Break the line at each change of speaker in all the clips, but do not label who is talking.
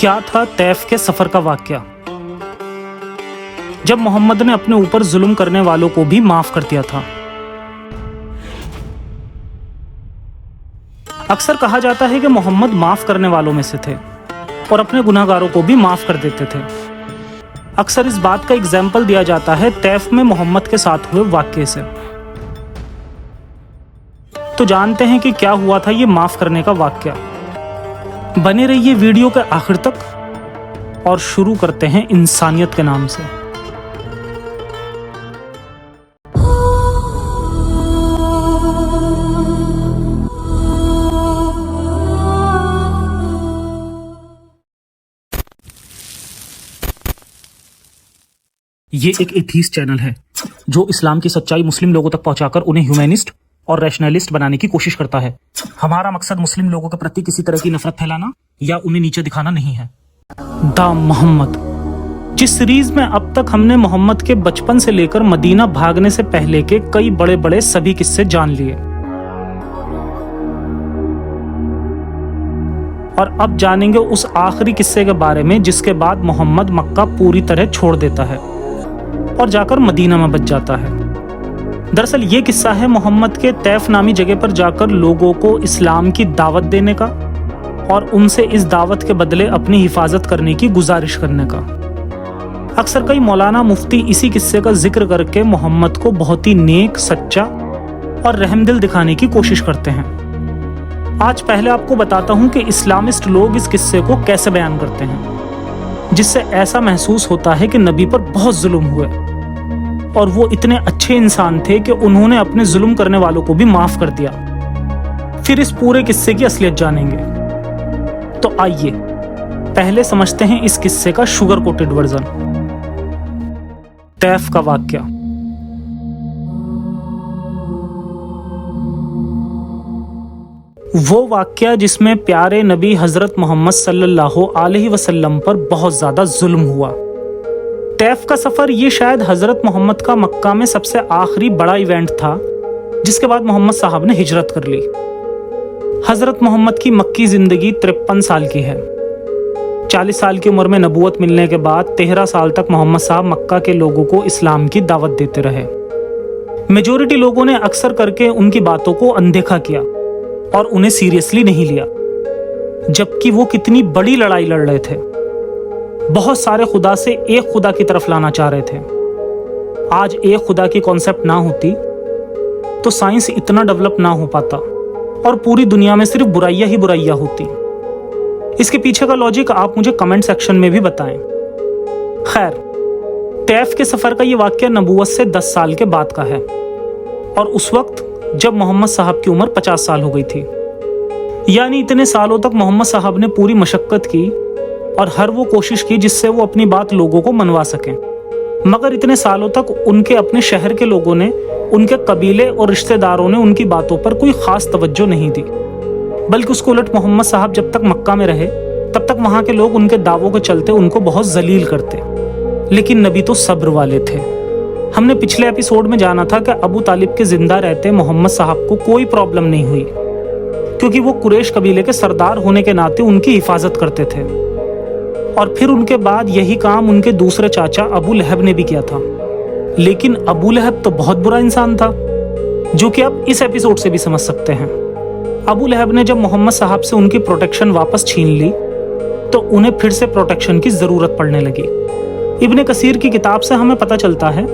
کیا تھا طیف کے سفر کا واقعہ؟ جب محمد نے اپنے اوپر ظلم کرنے والوں کو بھی معاف کر دیا تھا۔ اکثر کہا جاتا ہے کہ محمد معاف کرنے والوں میں سے تھے اور اپنے گناہگاروں کو بھی معاف کر دیتے تھے۔ اکثر اس بات کا اگزامپل دیا جاتا ہے طیف میں محمد کے ساتھ ہوئے واقعے سے۔ تو جانتے ہیں کہ کیا ہوا تھا یہ معاف کرنے کا واقعہ۔ بنے رہیے ویڈیو کے آخر تک اور شروع کرتے ہیں انسانیت کے نام سے۔ یہ ایک ایتھیسٹ چینل ہے جو اسلام کی سچائی مسلم لوگوں تک پہنچا کر انہیں ہیومینسٹ اور ریشنلسٹ بنانے کی کوشش کرتا ہے۔ ہمارا مقصد مسلم لوگوں کے پرتی کسی طرح کی نفرت پھیلانا یا انہیں نیچے دکھانا نہیں ہے۔ دا محمد، جس سیریز میں اب تک ہم نے محمد کے بچپن سے لے کر مدینہ بھاگنے سے پہلے کے کئی بڑے بڑے سبھی قصے جان لیے، اور اب جانیں گے اس آخری قصے کے بارے میں جس کے بعد محمد مکہ پوری طرح چھوڑ دیتا ہے اور جا کر مدینہ میں بچ جاتا ہے۔ دراصل یہ قصہ ہے محمد کے طیف نامی جگہ پر جا کر لوگوں کو اسلام کی دعوت دینے کا اور ان سے اس دعوت کے بدلے اپنی حفاظت کرنے کی گزارش کرنے کا۔ اکثر کئی مولانا مفتی اسی قصے کا ذکر کر کے محمد کو بہت ہی نیک، سچا اور رحم دل دکھانے کی کوشش کرتے ہیں۔ آج پہلے آپ کو بتاتا ہوں کہ اسلامسٹ لوگ اس قصے کو کیسے بیان کرتے ہیں، جس سے ایسا محسوس ہوتا ہے کہ نبی پر بہت ظلم ہوئے اور وہ اتنے اچھے انسان تھے کہ انہوں نے اپنے ظلم کرنے والوں کو بھی معاف کر دیا۔ پھر اس پورے قصے کی اصلیت جانیں گے۔ تو آئیے پہلے سمجھتے ہیں اس قصے کا شوگر کوٹڈ ورژن۔ طیف کا واقعہ۔ وہ واقعہ جس میں پیارے نبی حضرت محمد صلی اللہ علیہ وسلم پر بہت زیادہ ظلم ہوا۔ طیف کا سفر یہ شاید حضرت محمد کا مکہ میں سب سے آخری بڑا ایونٹ تھا جس کے بعد محمد صاحب نے ہجرت کر لی۔ حضرت محمد کی مکی زندگی 53 سال کی ہے۔ 40 سال کی عمر میں نبوت ملنے کے بعد 13 سال تک محمد صاحب مکہ کے لوگوں کو اسلام کی دعوت دیتے رہے۔ میجورٹی لوگوں نے اکثر کر کے ان کی باتوں کو اندیکھا کیا اور انہیں سیریسلی نہیں لیا، جبکہ وہ کتنی بڑی لڑائی لڑ رہے تھے۔ بہت سارے خدا سے ایک خدا کی طرف لانا چاہ رہے تھے۔ آج ایک خدا کی کانسیپٹ نہ ہوتی تو سائنس اتنا ڈیولپ نہ ہو پاتا اور پوری دنیا میں صرف برائیاں ہی برائیاں ہوتی۔ اس کے پیچھے کا لاجک آپ مجھے کمنٹ سیکشن میں بھی بتائیں۔ خیر، طیف کے سفر کا یہ واقعہ نبوت سے 10 سال کے بعد کا ہے، اور اس وقت جب محمد صاحب کی عمر 50 سال ہو گئی تھی۔ یعنی اتنے سالوں تک محمد صاحب نے پوری مشقت کی اور ہر وہ کوشش کی جس سے وہ اپنی بات لوگوں کو منوا سکیں، مگر اتنے سالوں تک ان کے اپنے شہر کے لوگوں نے، ان کے قبیلے اور رشتہ داروں نے ان کی باتوں پر کوئی خاص توجہ نہیں دی، بلکہ اس کو الٹ محمد صاحب جب تک مکہ میں رہے تب تک وہاں کے لوگ ان کے دعووں کے چلتے ان کو بہت ذلیل کرتے۔ لیکن نبی تو صبر والے تھے۔ ہم نے پچھلے ایپیسوڈ میں جانا تھا کہ ابو طالب کے زندہ رہتے محمد صاحب کو کوئی پرابلم نہیں ہوئی، کیونکہ وہ قریش قبیلے کے سردار ہونے کے ناطے ان کی حفاظت کرتے تھے۔ اور پھر ان کے بعد یہی کام ان کے دوسرے چاچا ابو لہب نے بھی کیا تھا۔ لیکن ابو لہب تو بہت برا انسان تھا، جو کہ اب اس ایپیسوڈ سے بھی سمجھ سکتے ہیں۔ ابو لہب نے جب محمد صاحب سے ان کی پروٹیکشن واپس چھین لی تو انہیں پھر سے پروٹیکشن کی ضرورت پڑنے لگی۔ ابن کثیر کی کتاب سے ہمیں پتہ چلتا ہے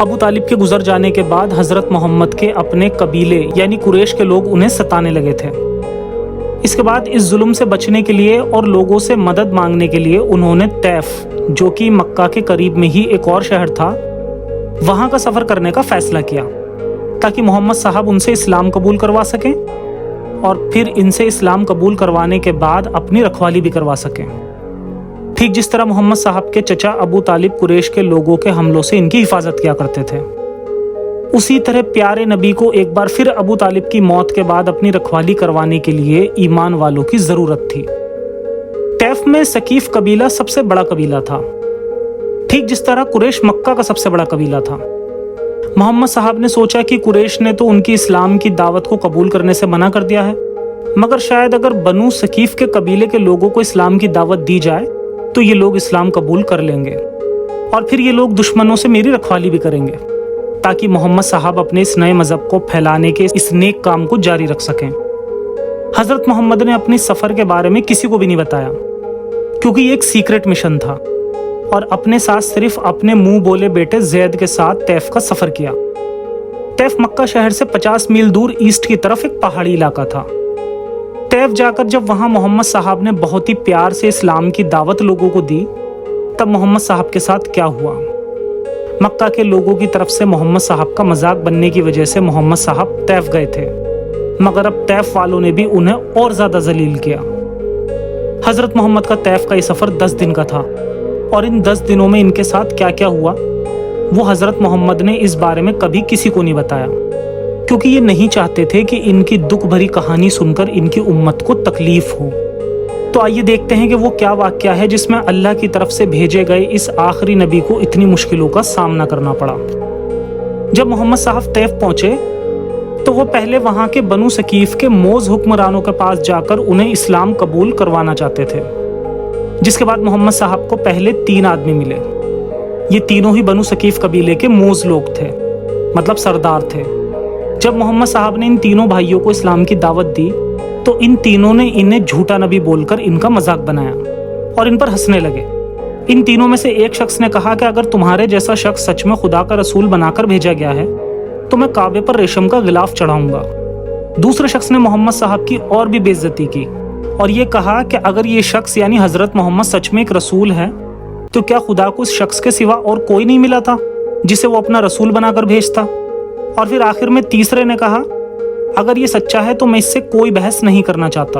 ابو طالب کے گزر جانے کے بعد حضرت محمد کے اپنے قبیلے یعنی قریش کے لوگ انہیں ستانے لگے تھے۔ اس کے بعد اس ظلم سے بچنے کے لیے اور لوگوں سے مدد مانگنے کے لیے انہوں نے طیف، جو کہ مکہ کے قریب میں ہی ایک اور شہر تھا، وہاں کا سفر کرنے کا فیصلہ کیا تاکہ محمد صاحب ان سے اسلام قبول کروا سکیں اور پھر ان سے اسلام قبول کروانے کے بعد اپنی رکھوالی بھی کروا سکیں، ٹھیک جس طرح محمد صاحب کے چچا ابو طالب قریش کے لوگوں کے حملوں سے ان کی حفاظت کیا کرتے تھے۔ اسی طرح پیارے نبی کو ایک بار پھر ابو طالب کی موت کے بعد اپنی رکھوالی کروانے کے لیے ایمان والوں کی ضرورت تھی۔ طیف میں ثقیف قبیلہ سب سے بڑا قبیلہ تھا، ٹھیک جس طرح قریش مکہ کا سب سے بڑا قبیلہ تھا۔ محمد صاحب نے سوچا کہ قریش نے تو ان کی اسلام کی دعوت کو قبول کرنے سے منع کر دیا ہے، मगर शायद अगर बनु सकीफ के कबीले के लोगों को इस्लाम की दावत दी जाए तो ये लोग इस्लाम कबूल कर लेंगे और फिर ये लोग दुश्मनों से मेरी रखवाली भी करेंगे ताकि मोहम्मद साहब अपने इस नए मजहब को फैलाने के इस नेक काम को जारी रख सकें। हजरत मोहम्मद ने अपने सफर के बारे में किसी को भी नहीं बताया क्योंकि ये एक सीक्रेट मिशन था और अपने साथ सिर्फ अपने मुंह बोले बेटे ज़ैद के साथ तैफ का सफर किया। तैफ मक्का शहर से 50 मील दूर ईस्ट की तरफ एक पहाड़ी इलाका था। तैफ जाकर जब वहां मोहम्मद साहब ने बहुत ही प्यार से इस्लाम की दावत लोगों को दी, तब मोहम्मद साहब के साथ क्या हुआ। मक्का के लोगों की तरफ से मोहम्मद साहब का मजाक बनने की वजह से मोहम्मद साहब तैफ गए थे, मगर अब तैफ वालों ने भी उन्हें और ज्यादा जलील किया। हजरत मोहम्मद का तैफ का ये सफर 10 दिन का था और इन 10 दिनों में इनके साथ क्या क्या हुआ वो हजरत मोहम्मद ने इस बारे में कभी किसी को नहीं बताया क्योंकि ये नहीं चाहते थे कि इनकी दुख भरी कहानी सुनकर इनकी उम्मत को तकलीफ हो। तो आइए देखते हैं कि वो क्या वाकया है जिसमें अल्लाह की तरफ से भेजे गए इस आखिरी नबी को इतनी मुश्किलों का सामना करना पड़ा। जब मोहम्मद साहब तैफ पहुंचे तो वो पहले वहां के बनु सकीफ के मोज हुक्मरानों के पास जाकर उन्हें इस्लाम कबूल करवाना चाहते थे, जिसके बाद मोहम्मद साहब को पहले 3 आदमी मिले। ये तीनों ही बनु सकीफ कबीले के मोज लोग थे, मतलब सरदार थे। जब मोहम्मद साहब ने इन तीनों भाइयों को इस्लाम की दावत दी तो इन तीनों ने इन्हें झूठा नबी बोलकर इनका मजाक बनाया और इन पर हंसने लगे। इन तीनों में से एक शख्स ने कहा कि अगर तुम्हारे जैसा शख्स सच में खुदा का रसूल बनाकर भेजा गया है तो मैं काबे पर रेशम का गिलाफ चढ़ाऊंगा। दूसरे शख्स ने मोहम्मद साहब की और भी बेइज्जती की और ये कहा कि अगर ये शख्स यानी हजरत मोहम्मद सच में एक रसूल है तो क्या खुदा को उस शख्स के सिवा और कोई नहीं मिला था जिसे वो अपना रसूल बनाकर भेजता। और फिर आखिर में तीसरे ने कहा अगर ये सच्चा है तो मैं इससे कोई बहस नहीं करना चाहता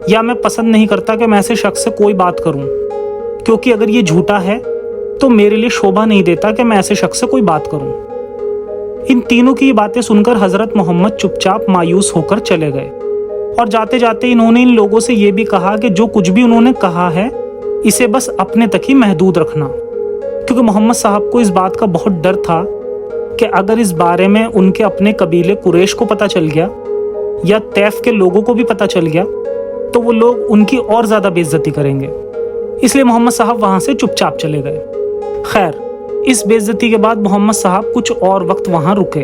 या मैं पसंद नहीं करता कि मैं ऐसे शख्स से कोई बात करूं, क्योंकि अगर ये झूठा है तो मेरे लिए शोभा नहीं देता कि मैं ऐसे शख्स से कोई बात करूं। इन तीनों की बातें सुनकर हजरत मोहम्मद चुपचाप मायूस होकर चले गए और जाते जाते इन्होंने इन लोगों से ये भी कहा कि जो कुछ भी उन्होंने कहा है इसे बस अपने तक ही महदूद रखना, क्योंकि मोहम्मद साहब को इस बात का बहुत डर था कि अगर इस बारे में उनके अपने कबीले कुरैश को पता चल गया या तैफ के लोगों को भी पता चल गया तो वो लोग उनकी और ज्यादा बेइज्जती करेंगे। इसलिए मोहम्मद साहब वहां से चुपचाप चले गए। खैर, इस बेइज्जती के बाद मोहम्मद साहब कुछ और वक्त वहां रुके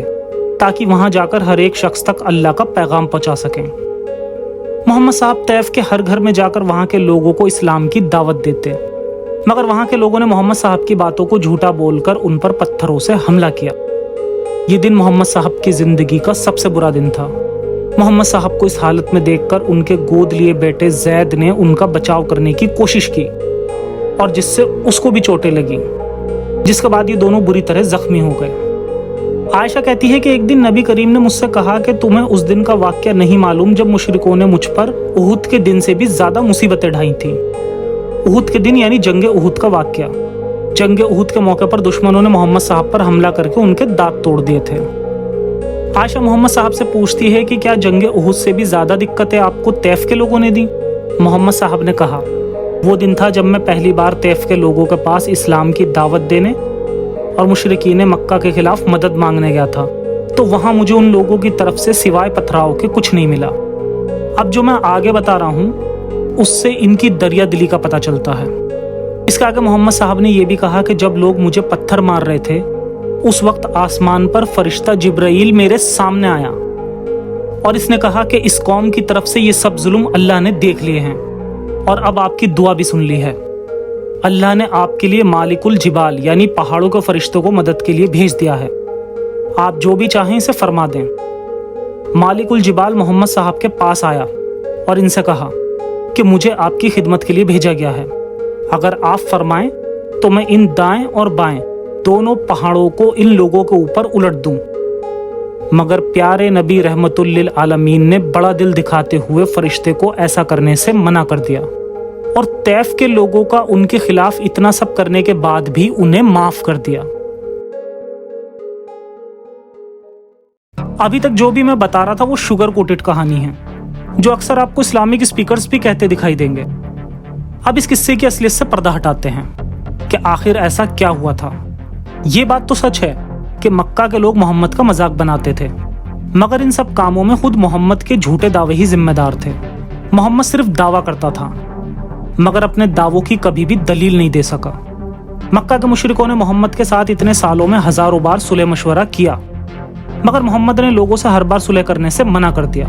ताकि वहां जाकर हर एक शख्स तक अल्लाह का पैगाम पहुंचा सकें। मोहम्मद साहब तैफ के हर घर में जाकर वहां के लोगों को इस्लाम की दावत देते, मगर वहां के लोगों ने मोहम्मद साहब की बातों को झूठा बोलकर उन पर पत्थरों से हमला किया। ये दिन मोहम्मद साहब की जिंदगी का सबसे बुरा दिन था। मोहम्मद साहब को इस हालत में देखकर उनके गोद लिए बेटे ज़ैद ने उनका बचाव करने की कोशिश की और जिससे उसको भी चोटें लगी, जिसके बाद ये दोनों बुरी तरह जख्मी हो गए। आयशा कहती है कि एक दिन नबी करीम ने मुझसे कहा कि तुम्हें उस दिन का वाकया नहीं मालूम जब मुशरिकों ने मुझ पर उहुद के दिन से भी ज्यादा मुसीबतें ढाई थी। उहुद के दिन यानी जंगे उहुद का वाकया। जंगे उहुद के मौके पर दुश्मनों ने मोहम्मद साहब पर हमला करके उनके दांत तोड़ दिए थे। आयशा मोहम्मद साहब से पूछती है कि क्या जंगे उहुद से भी ज्यादा दिक्कतें आपको तैफ के लोगों ने दी। मोहम्मद साहब ने कहा, वो दिन था जब मैं पहली बार तैफ के लोगों के पास इस्लाम की दावत देने और मुशरिकीन मक्का के खिलाफ मदद मांगने गया था, तो वहां मुझे उन लोगों की तरफ से सिवाय पथराव के कुछ नहीं मिला। अब जो मैं आगे बता रहा हूँ उससे इनकी दरिया दिली का पता चलता है। इसके आगे मोहम्मद साहब ने यह भी कहा कि जब लोग मुझे पत्थर मार रहे थे उस वक्त आसमान पर फरिश्ता जिब्राइल मेरे सामने आया और इसने कहा कि इस कौम की तरफ से ये सब जुल्म अल्लाह ने देख लिए हैं और अब आपकी दुआ भी सुन ली है। अल्लाह ने आपके लिए मालिकुल जिबाल यानी पहाड़ों के फरिश्तों को मदद के लिए भेज दिया है। आप जो भी चाहें इसे फरमा दें। मालिकुल जिबाल मोहम्मद साहब के पास आया और इनसे कहा कि मुझे आपकी खिदमत के लिए भेजा गया है। अगर आप फरमाएं तो मैं इन दाएं और बाएं दोनों पहाड़ों को इन लोगों के ऊपर उलट दूं। मगर प्यारे नबी रहमतुल लिल आलमीन ने बड़ा दिल दिखाते हुए फरिश्ते को ऐसा करने से मना कर दिया और तैफ के लोगों का उनके खिलाफ इतना सब करने के बाद भी उन्हें माफ कर दिया। अभी तक जो भी मैं बता रहा था वो शुगर कोटेड कहानी है जो अक्सर आपको इस्लामिक स्पीकर्स भी कहते दिखाई देंगे। अब इस किस्से की असलियत से पर्दा हटाते हैं कि आखिर ऐसा क्या हुआ था। ये बात तो सच है कि मक्का के लोग मोहम्मद का मजाक बनाते थे, मगर इन सब कामों में खुद मोहम्मद के झूठे दावे ही जिम्मेदार थे। मोहम्मद सिर्फ दावा करता था मगर अपने दावों की कभी भी दलील नहीं दे सका। मक्का के मुशरिकों ने मोहम्मद के साथ इतने सालों में हजारों बार सुलह मशवरा किया मगर मोहम्मद ने लोगों से हर बार सुलह करने से मना कर दिया।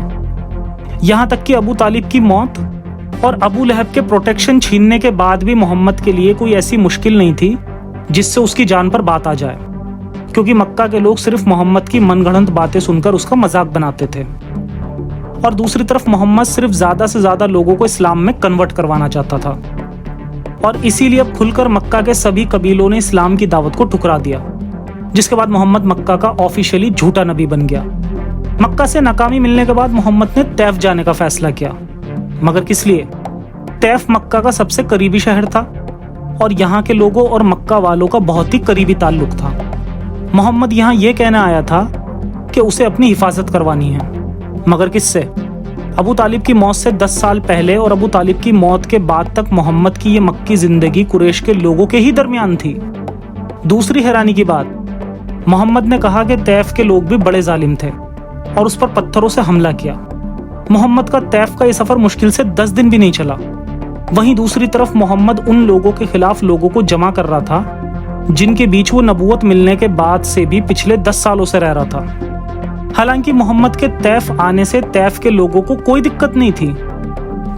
यहाँ तक कि अबू तालिब की मौत और अबू लहब के प्रोटेक्शन छीनने के बाद भी मोहम्मद के लिए कोई ऐसी मुश्किल नहीं थी जिससे उसकी जान पर बात आ जाए, क्योंकि मक्का के लोग सिर्फ मोहम्मद की मनगढ़ंत बातें सुनकर उसका मजाक बनाते थे। और दूसरी तरफ मोहम्मद सिर्फ ज्यादा से ज्यादा लोगों को इस्लाम में कन्वर्ट करवाना चाहता था और इसीलिए अब खुलकर मक्का के सभी कबीलों ने इस्लाम की दावत को ठुकरा दिया, जिसके बाद मोहम्मद मक्का का ऑफिशियली झूठा नबी बन गया। मक्का से नाकामी मिलने के बाद मोहम्मद ने तैफ जाने का फैसला किया, मगर किस लिए? तैफ मक्का का सबसे करीबी शहर था और यहाँ के लोगों और मक्का वालों का बहुत ही करीबी ताल्लुक था। मोहम्मद यहाँ ये कहने आया था कि उसे अपनी हिफाजत करवानी है, मगर किससे? अबू तालिब की मौत से 10 साल पहले और अबू तालिब की मौत के बाद तक मोहम्मद की ये मक्की जिंदगी कुरैश के लोगों के ही दरमियान थी। दूसरी हैरानी की बात, मोहम्मद ने कहा कि तैफ के लोग भी बड़े जालिम थे और उस पर पत्थरों से हमला किया। मोहम्मद का तैफ का ये सफर मुश्किल से 10 दिन भी नहीं चला। वहीं दूसरी तरफ मोहम्मद उन लोगों के खिलाफ लोगों को जमा कर रहा था जिनके बीच वो नबूवत मिलने के बाद से भी पिछले 10 सालों से रह रहा था। हालांकि मोहम्मद के तैफ आने से तैफ के लोगों को कोई दिक्कत नहीं थी,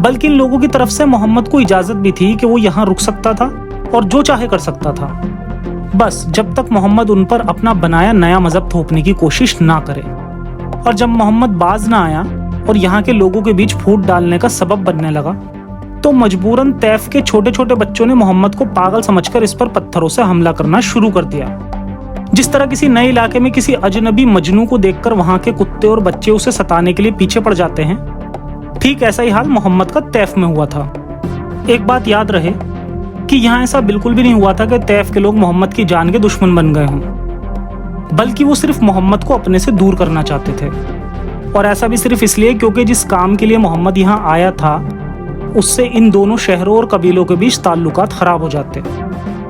बल्कि इन लोगों की तरफ से मोहम्मद को इजाजत भी थी कि वो यहाँ रुक सकता था और जो चाहे कर सकता था, बस जब तक मोहम्मद उन पर अपना बनाया नया मजहब थोपने की कोशिश ना करे। और जब मोहम्मद बाज ना आया और यहाँ के लोगों के बीच फूट डालने का सबब बनने लगा, तो मजबूरन तैफ के छोटे छोटे बच्चों ने मोहम्मद को पागल समझकर इस पर पत्थरों से हमला करना शुरू कर दिया। जिस तरह किसी नए इलाके में किसी अजनबी मजनू को देखकर वहां के कुत्ते और बच्चे उसे सताने के लिए पीछे पड़ जाते हैं, ठीक ऐसा ही हाल मोहम्मद का तैफ में हुआ था। एक बात याद रहे कि यहाँ ऐसा बिल्कुल भी नहीं हुआ था कि तैफ के लोग मोहम्मद की जान के दुश्मन बन गए हों, बल्कि वो सिर्फ मोहम्मद को अपने से दूर करना चाहते थे। और ऐसा भी सिर्फ इसलिए क्योंकि जिस काम के लिए मोहम्मद यहाँ आया था उससे इन दोनों शहरों और कबीलों के बीच ताल्लुकात खराब हो जाते।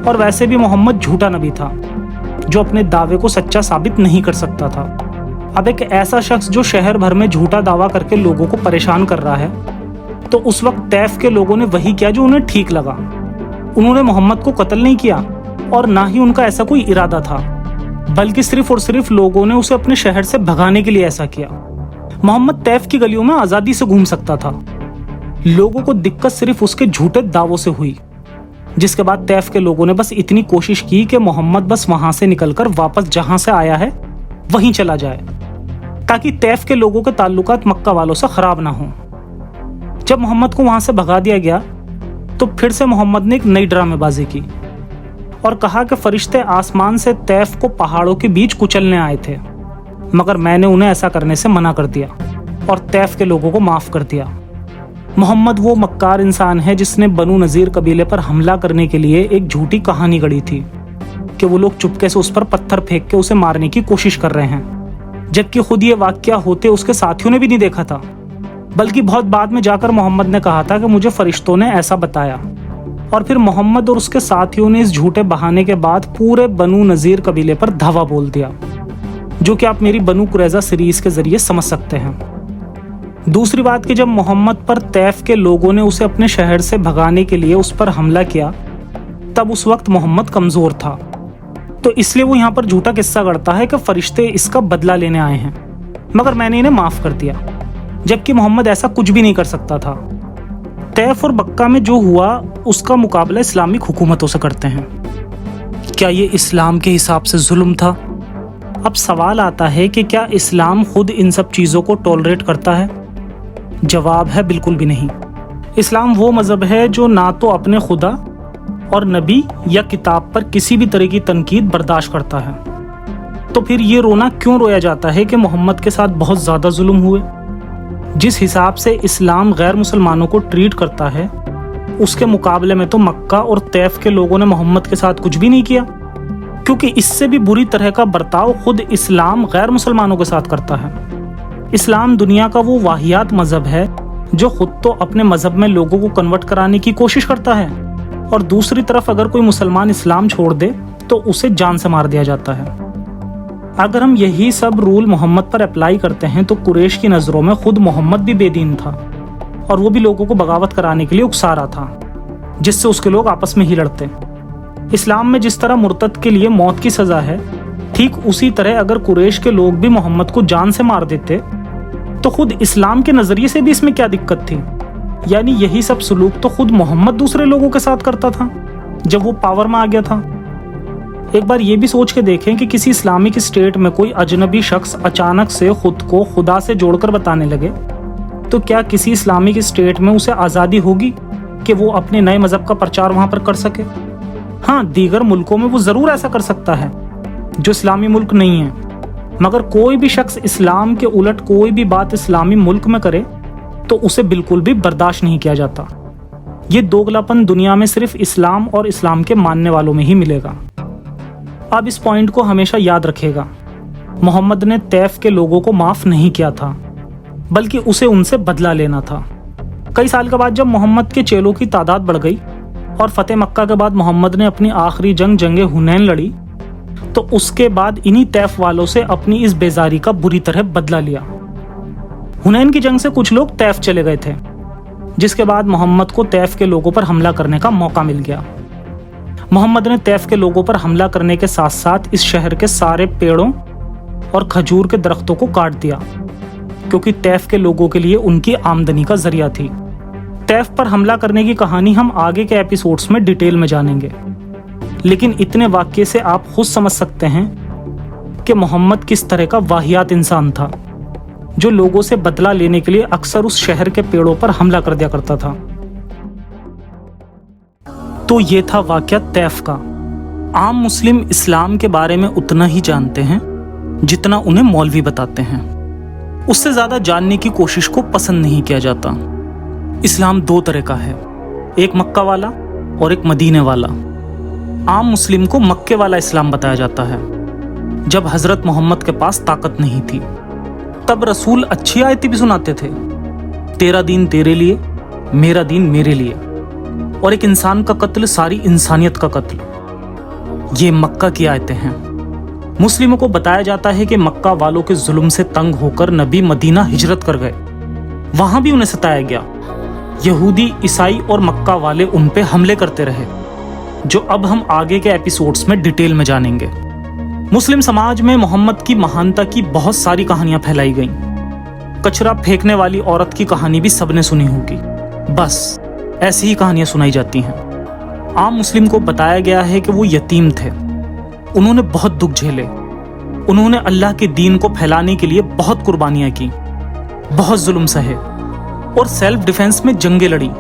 और वैसे भी मोहम्मद झूठा नबी था जो अपने दावे को सच्चा साबित नहीं कर सकता था। अब एक ऐसा शख्स जो शहर भर में झूठा दावा करके लोगों को परेशान कर रहा है, तो उस वक्त तैफ के लोगों ने वही किया जो उन्हें ठीक लगा। उन्होंने मोहम्मद को कत्ल नहीं किया और ना ही उनका ऐसा कोई इरादा था, बल्कि सिर्फ और सिर्फ लोगों ने उसे अपने शहर से भगाने के लिए ऐसा किया। मोहम्मद तैफ की गलियों में आजादी से घूम सकता था, लोगों को दिक्कत सिर्फ उसके झूठे दावों से हुई, जिसके बाद तैफ के लोगों ने बस इतनी कोशिश की कि मोहम्मद बस वहां से निकलकर वापस जहां से आया है वहीं चला जाए, ताकि तैफ के लोगों के ताल्लुकात मक्का वालों से खराब ना हो। जब मोहम्मद को वहां से भगा दिया गया तो फिर से मोहम्मद ने एक नई ड्रामेबाजी की और कहा कि फरिश्ते आसमान से तैफ को पहाड़ों के बीच कुचलने आए थे, मगर मैंने उन्हें ऐसा करने से मना कर दिया और तैफ के लोगों को माफ कर दिया। मोहम्मद वो मक्कार इंसान है जिसने बनु नज़ीर कबीले पर हमला करने के लिए एक झूठी कहानी गढ़ी थी कि वो लोग चुपके से उस पर पत्थर फेंक के उसे मारने की कोशिश कर रहे हैं, जबकि खुद ये वाकया होते उसके साथियों ने भी नहीं देखा था। बल्कि बहुत बाद में जाकर मोहम्मद ने कहा था कि मुझे फरिश्तों ने ऐसा बताया, और फिर मोहम्मद और उसके साथियों ने इस झूठे बहाने के बाद पूरे बनु नज़ीर कबीले पर धावा बोल दिया, जो कि आप मेरी बनु कुरैज़ा सीरीज के जरिए समझ सकते हैं। दूसरी बात कि जब मोहम्मद पर तैफ के लोगों ने उसे अपने शहर से भगाने के लिए उस पर हमला किया, तब उस वक्त मोहम्मद कमजोर था, तो इसलिए वो यहाँ पर झूठा किस्सा गढ़ता है कि फरिश्ते इसका बदला लेने आए हैं, मगर मैंने इन्हें माफ कर दिया, जबकि मोहम्मद ऐसा कुछ भी नहीं कर सकता था। तैफ और मक्का में जो हुआ उसका मुकाबला इस्लामिक हुकूमतों से करते हैं। क्या ये इस्लाम के हिसाब से जुल्म था? अब सवाल आता है कि क्या इस्लाम खुद इन सब चीज़ों को टॉलरेट करता है? जवाब है बिल्कुल भी नहीं। इस्लाम वो मज़हब है जो ना तो अपने खुदा और नबी या किताब पर किसी भी तरह की तनकीद बर्दाश्त करता है। तो फिर ये रोना क्यों रोया जाता है कि मोहम्मद के साथ बहुत ज़्यादा जुल्म हुए? जिस हिसाब से इस्लाम गैर मुसलमानों को ट्रीट करता है, उसके मुकाबले में तो मक्का और तैफ के लोगों ने मोहम्मद के साथ कुछ भी नहीं किया, क्योंकि इससे भी बुरी तरह का बर्ताव खुद इस्लाम गैर मुसलमानों के साथ करता है। इस्लाम दुनिया का वो वाहियात मजहब है जो खुद तो अपने मजहब में लोगों को कन्वर्ट कराने की कोशिश करता है, और दूसरी तरफ अगर कोई मुसलमान इस्लाम छोड़ दे तो उसे जान से मार दिया जाता है। अगर हम यही सब रूल मोहम्मद पर अप्लाई करते हैं तो कुरैश की नज़रों में खुद मोहम्मद भी बेदीन था और वो भी लोगों को बगावत कराने के लिए उकसा रहा था, जिससे उसके लोग आपस में ही लड़ते। इस्लाम में जिस तरह मुर्तद के लिए मौत की सज़ा है, ठीक उसी तरह अगर कुरैश के लोग भी मोहम्मद को जान से मार देते तो खुद इस्लाम के नज़रिए से भी इसमें क्या दिक्कत थी। यानी यही सब सलूक तो खुद मोहम्मद दूसरे लोगों के साथ करता था जब वो पावर में आ गया था। एक बार ये भी सोच के देखें कि किसी इस्लामिक स्टेट में कोई अजनबी शख्स अचानक से खुद को खुदा से जोड़कर बताने लगे तो क्या किसी इस्लामिक स्टेट में उसे आज़ादी होगी कि वो अपने नए मज़हब का प्रचार वहाँ पर कर सके? हाँ, दीगर मुल्कों में वो ज़रूर ऐसा कर सकता है जो इस्लामी मुल्क नहीं है, मगर कोई भी शख्स इस्लाम के उलट कोई भी बात इस्लामी मुल्क में करे तो उसे बिल्कुल भी बर्दाश्त नहीं किया जाता। ये दोगलापन दुनिया में सिर्फ इस्लाम और इस्लाम के मानने वालों में ही मिलेगा। अब इस पॉइंट को हमेशा याद रखेगा, मोहम्मद ने तैफ के लोगों को माफ़ नहीं किया था, बल्कि उसे उनसे बदला लेना था। कई साल के बाद जब मोहम्मद के चेलों की तादाद बढ़ गई और फतेह मक्का के बाद मोहम्मद ने अपनी आखिरी जंग हुनैन लड़ी, तो उसके बाद इन्हीं तैफ वालों से अपनी इस बेजारी का बुरी तरह बदला लिया। हुनैन की जंग से कुछ लोग तैफ चले गए थे, जिसके बाद मोहम्मद को तैफ के लोगों पर हमला करने का मौका मिल गया। मोहम्मद ने तैफ के लोगों पर हमला करने के साथ साथ इस शहर के सारे पेड़ों और खजूर के दरख्तों को काट दिया, क्योंकि तैफ के लोगों के लिए उनकी आमदनी का जरिया थी। तैफ पर हमला करने की कहानी हम आगे के एपिसोड्स में डिटेल में जानेंगे, लेकिन इतने वाक्य से आप खुद समझ सकते हैं कि मोहम्मद किस तरह का वाहियात इंसान था, जो लोगों से बदला लेने के लिए अक्सर उस शहर के पेड़ों पर हमला कर दिया करता था। तो ये था वाक़या तैफ का। आम मुस्लिम इस्लाम के बारे में उतना ही जानते हैं जितना उन्हें मौलवी बताते हैं। उससे ज़्यादा जानने की कोशिश को पसंद नहीं किया जाता। इस्लाम दो तरह का है, एक मक्का वाला और एक मदीने वाला। आम मुस्लिम को मक्के वाला इस्लाम बताया जाता है। जब हज़रत मोहम्मद के पास ताकत नहीं थी, तब रसूल अच्छी आयतें भी सुनाते थे, तेरा दीन तेरे लिए, मेरा दीन मेरे लिए, और एक इंसान का कत्ल सारी इंसानियत का कत्ल। ये मक्का की आयतें हैं। मुस्लिमों को बताया जाता है कि मक्का वालों के जुल्म से तंग होकर नबी मदीना हिजरत कर गए। वहां भी उन्हें सताया गया। यहूदी, ईसाई और मक्का वाले उन पे हमले करते रहे, जो अब हम आगे के एपिसोड्स में डिटेल में जानेंगे। मुस्लिम समाज में मोहम्मद की महानता की बहुत सारी कहानियां फैलाई गईं। कचरा फेंकने वाली औरत की कहानी भी सबने सुनी होगी। बस ऐसी ही कहानियां सुनाई जाती हैं। आम मुस्लिम को बताया गया है कि वो यतीम थे, उन्होंने बहुत दुख झेले, उन्होंने अल्लाह के दीन को फैलाने के लिए बहुत कुर्बानियां की, बहुत जुल्म सहे और सेल्फ डिफेंस में जंगें लड़ी।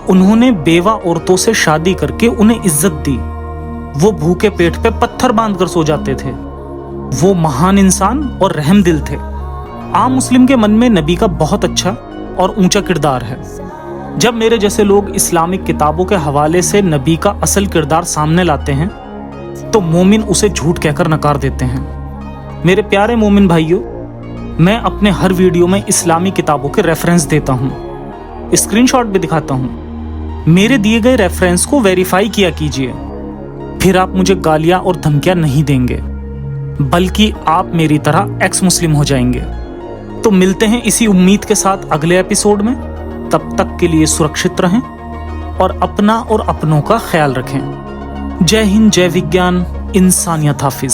उन्होंने बेवा औरतों से शादी करके उन्हें इज्जत दी। वो भूखे पेट पे पत्थर बांध कर सो जाते थे। वो महान इंसान और रहमदिल थे। आम मुस्लिम के मन में नबी का बहुत अच्छा और ऊंचा किरदार है। जब मेरे जैसे लोग इस्लामिक किताबों के हवाले से नबी का असल किरदार सामने लाते हैं तो मोमिन उसे झूठ कहकर नकार देते हैं। मेरे प्यारे मोमिन भाइयों, मैं अपने हर वीडियो में इस्लामी किताबों के रेफरेंस देता हूँ, स्क्रीनशॉट भी दिखाता हूँ। मेरे दिए गए रेफरेंस को वेरीफाई किया कीजिए, फिर आप मुझे गालियाँ और धमकियाँ नहीं देंगे, बल्कि आप मेरी तरह एक्स मुस्लिम हो जाएंगे। तो मिलते हैं इसी उम्मीद के साथ अगले एपिसोड में। तब तक के लिए सुरक्षित रहें और अपना और अपनों का ख्याल रखें। जय हिंद, जय विज्ञान, इंसानियत हाफिज।